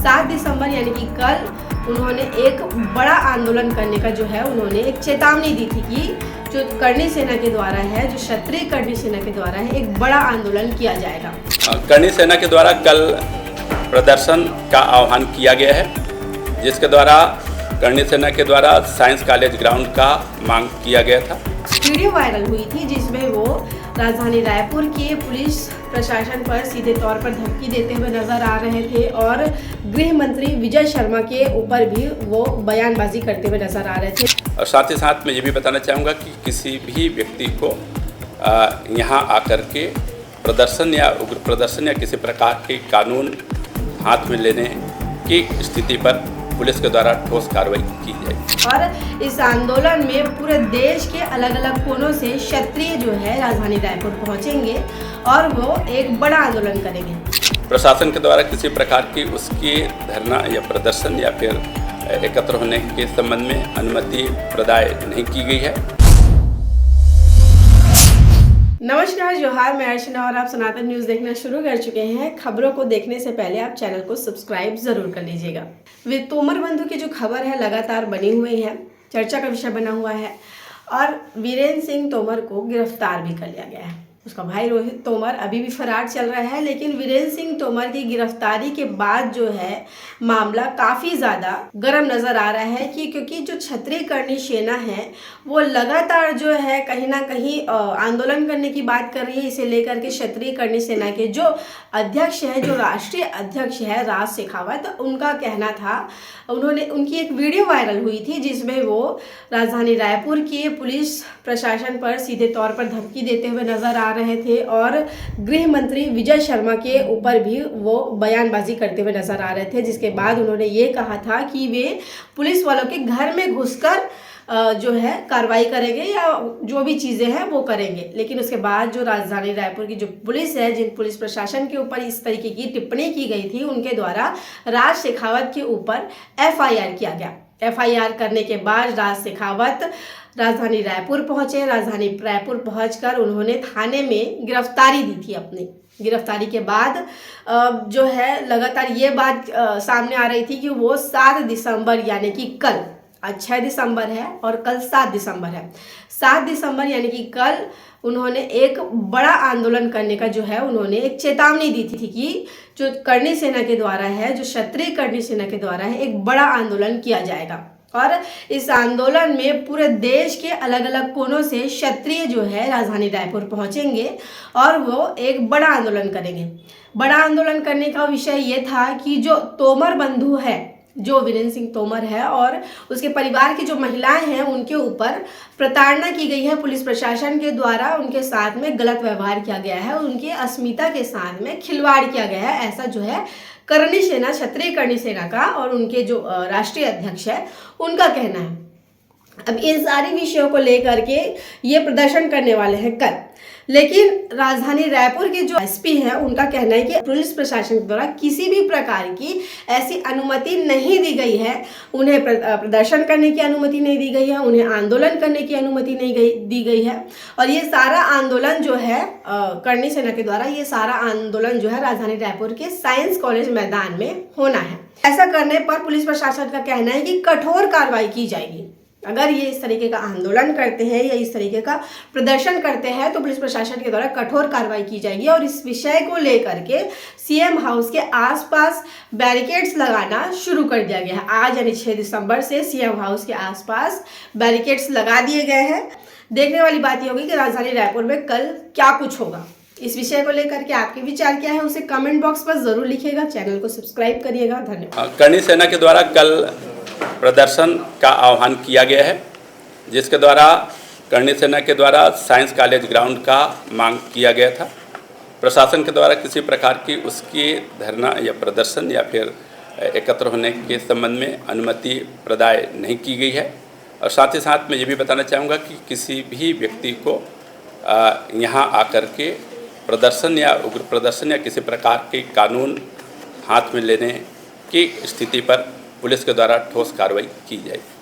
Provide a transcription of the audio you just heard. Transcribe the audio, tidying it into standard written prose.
7 दिसंबर यानी कि कल उन्होंने एक बड़ा आंदोलन करने का जो है उन्होंने एक चेतावनी दी थी कि जो करणी सेना के द्वारा है, जो क्षत्रिय करणी सेना के द्वारा है, एक बड़ा आंदोलन किया जाएगा। करणी सेना के द्वारा कल प्रदर्शन का आह्वान किया गया है, जिसके द्वारा करणी सेना के द्वारा साइंस कॉलेज ग्राउंड का मांग किया गया था। वीडियो वायरल हुई थी जिसमें वो राजधानी रायपुर के पुलिस प्रशासन पर सीधे तौर पर धमकी देते हुए नजर आ रहे थे और गृह मंत्री विजय शर्मा के ऊपर भी वो बयानबाजी करते हुए नजर आ रहे थे। और साथ ही साथ मैं ये भी बताना चाहूँगा कि किसी भी व्यक्ति को यहाँ आकर के प्रदर्शन या उग्र प्रदर्शन या किसी प्रकार के कानून हाथ में लेने की स्थिति पर पुलिस के द्वारा ठोस कार्रवाई की जाएगी। और इस आंदोलन में पूरे देश के अलग अलग कोनों से क्षत्रिय जो है राजधानी रायपुर पहुंचेंगे और वो एक बड़ा आंदोलन करेंगे। प्रशासन के द्वारा किसी प्रकार की उसकी धरना या प्रदर्शन या फिर एकत्र होने के संबंध में अनुमति प्रदान नहीं की गई है। नमस्कार, जोहार, मैं अर्चना और आप सनातन न्यूज़ देखना शुरू कर चुके हैं। खबरों को देखने से पहले आप चैनल को सब्सक्राइब जरूर कर लीजिएगा। तोमर बंधु की जो खबर है लगातार बनी हुई है, चर्चा का विषय बना हुआ है और वीरेंद्र सिंह तोमर को गिरफ्तार भी कर लिया गया है। उसका भाई रोहित तोमर अभी भी फरार चल रहा है, लेकिन वीरेंद्र सिंह तोमर की गिरफ्तारी के बाद जो है मामला काफ़ी ज़्यादा गर्म नज़र आ रहा है क्योंकि जो क्षत्रिय करणी सेना है वो लगातार जो है कहीं ना कहीं आंदोलन करने की बात कर रही है। इसे लेकर के क्षत्रिय करणी सेना के जो अध्यक्ष हैं, जो राष्ट्रीय अध्यक्ष है राज शेखावत, उनका कहना था, उनकी एक वीडियो वायरल हुई थी जिसमें वो राजधानी रायपुर के पुलिस प्रशासन पर सीधे तौर पर धमकी देते हुए नजर आ रहे थे और गृह मंत्री विजय शर्मा के ऊपर भी वो बयानबाजी करते हुए नजर आ रहे थे, जिसके बाद उन्होंने ये कहा था कि वे पुलिस वालों के घर में घुसकर जो है कार्रवाई करेंगे या जो भी चीज़ें हैं वो करेंगे। लेकिन उसके बाद जो राजधानी रायपुर की जो पुलिस है, जिन पुलिस प्रशासन के ऊपर इस तरीके की टिप्पणी की गई थी, उनके द्वारा राज शेखावत के ऊपर FIR किया गया। FIR करने के बाद राज शेखावत राजधानी रायपुर पहुंचे। राजधानी रायपुर पहुंचकर उन्होंने थाने में गिरफ्तारी दी थी। अपनी गिरफ्तारी के बाद जो है लगातार ये बात सामने आ रही थी कि वो 7 दिसंबर यानी कि कल, आज 6 दिसंबर है और कल 7 दिसंबर है, 7 दिसंबर यानी कि कल उन्होंने एक बड़ा आंदोलन करने का जो है उन्होंने एक चेतावनी दी थी कि जो करणी सेना के द्वारा है, जो क्षत्रिय करणी सेना के द्वारा है, एक बड़ा आंदोलन किया जाएगा। और इस आंदोलन में पूरे देश के अलग अलग कोनों से क्षत्रिय जो है राजधानी रायपुर पहुंचेंगे और वो एक बड़ा आंदोलन करेंगे। बड़ा आंदोलन करने का विषय ये था कि जो तोमर बंधु है, जो वीरेंद्र सिंह तोमर है और उसके परिवार की जो महिलाएं हैं, उनके ऊपर प्रताड़ना की गई है पुलिस प्रशासन के द्वारा। उनके साथ में गलत व्यवहार किया गया है, उनकी अस्मिता के साथ में खिलवाड़ किया गया है, ऐसा जो है करणी सेना, क्षत्रिय करणी सेना का और उनके जो राष्ट्रीय अध्यक्ष है उनका कहना है। अब इन सारी विषयों को लेकर के ये प्रदर्शन करने वाले हैं कल, लेकिन राजधानी रायपुर के जो SP हैं उनका कहना है कि पुलिस प्रशासन के द्वारा किसी भी प्रकार की ऐसी अनुमति नहीं दी गई है। उन्हें प्रदर्शन करने की अनुमति नहीं दी गई है, उन्हें आंदोलन करने की अनुमति नहीं दी गई है और ये सारा आंदोलन जो है करणी सेना के द्वारा, ये सारा आंदोलन जो है राजधानी रायपुर के साइंस कॉलेज मैदान में होना है। ऐसा करने पर पुलिस प्रशासन का कहना है कि कठोर कार्रवाई की जाएगी। अगर ये इस तरीके का आंदोलन करते हैं या इस तरीके का प्रदर्शन करते हैं तो पुलिस प्रशासन के द्वारा कठोर कार्रवाई की जाएगी। और इस विषय को लेकर के CM हाउस के आसपास बैरिकेड्स लगाना शुरू कर दिया गया है। आज यानी 6 दिसंबर से CM हाउस के आसपास बैरिकेड्स लगा दिए गए हैं। देखने वाली बात ये होगी कि राजधानी रायपुर में कल क्या कुछ होगा। इस विषय को लेकर के आपके विचार क्या है उसे कमेंट बॉक्स पर जरूर लिखिएगा। चैनल को सब्सक्राइब करिएगा। धन्यवाद। करणी सेना के द्वारा कल प्रदर्शन का आह्वान किया गया है, जिसके द्वारा करणी सेना के द्वारा साइंस कॉलेज ग्राउंड का मांग किया गया था। प्रशासन के द्वारा किसी प्रकार की उसकी धरना या प्रदर्शन या फिर एकत्र होने के संबंध में अनुमति प्रदान नहीं की गई है। और साथ ही साथ मैं ये भी बताना चाहूँगा कि किसी भी व्यक्ति को यहाँ आकर के प्रदर्शन या उग्र प्रदर्शन या किसी प्रकार के कानून हाथ में लेने की स्थिति पर पुलिस के द्वारा ठोस कार्रवाई की जाएगी।